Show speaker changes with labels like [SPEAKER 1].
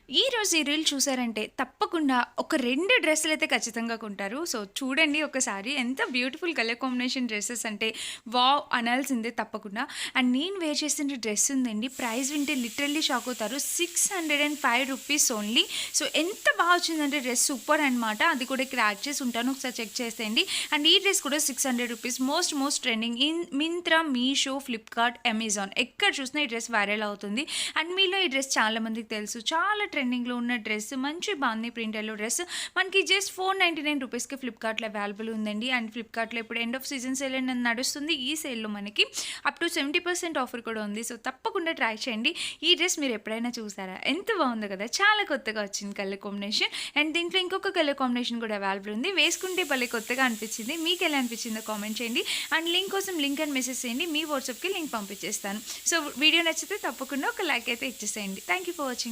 [SPEAKER 1] ఈరోజు ఈ రీల్ చూసారంటే తప్పకుండా ఒక 2 డ్రెస్సులైతే ఖచ్చితంగా కొంటారు. సో, చూడండి ఒకసారి ఎంత బ్యూటిఫుల్ కలర్ కాంబినేషన్ డ్రెసెస్ అంటే వావ్! అనాల్సిందే తప్పకుండా. అండ్ నేను వేర్ చేసిన డ్రెస్ ఉందండి. ప్రైస్ వింటే లిటరల్లీ షాక్ అవుతారు. ₹605 ఓన్లీ. సో, ఎంత బాగా వచ్చిందంటే డ్రెస్ సూపర్ అనమాట. అది కూడా ఇక్కడ యాడ్ చేసి ఉంటాను. ఒకసారి చెక్ చేసేయండి. అండ్ ఈ డ్రెస్ కూడా ₹600 most trending in Myntra, Meesho, Flipkart, Amazon ఎక్కడ చూసినా ఈ డ్రెస్ వైరల్ అవుతుంది. అండ్ మీలో ఈ డ్రెస్ చాలా మందికి తెలుసు. చాలా ట్రెండింగ్‌లో ఉన్న డ్రెస్ మంచి బాందీ ప్రింటెడ్‌లో డ్రెస్ మనకి జస్ట్ ₹499కి ఫ్లిప్‌కార్ట్‌లో అవైలబుల్ ఉందండి. అండ్ ఫ్లిప్‌కార్ట్‌లో ఇప్పుడు ఎండ్ ఆఫ్ సీజన్ సేల్ అనేది నడుస్తుంది. ఈ సేల్‌లో మనకి అప్ టు 70% ఆఫర్ కూడా ఉంది. సో, తప్పకుండా ట్రై చేయండి. ఈ డ్రెస్ మీరు ఎప్పుడైనా చూసారా? ఎంత బాగుందో కదా! చాలా కొత్తగా వచ్చింది కలర్ కాంబినేషన్. అండ్ దీంట్లో ఇంకొక కలర్ కాంబినేషన్ కూడా అవైలబుల్ ఉంది. వేసుకుంటే భలే కొత్తగా అనిపించింది. మీకు ఎలా అనిపించిందో కామెంట్ చేయండి. అండ్ లింక్ కోసం లింక్ అని మెసేజ్ చేయండి. మీ వాట్సాప్‌కి లింక్ పంపించేస్తాను. సో, వీడియో నచ్చితే తప్పకుండా ఒక లైక్ అయితే ఇచ్చేసేయండి. Thank you for watching.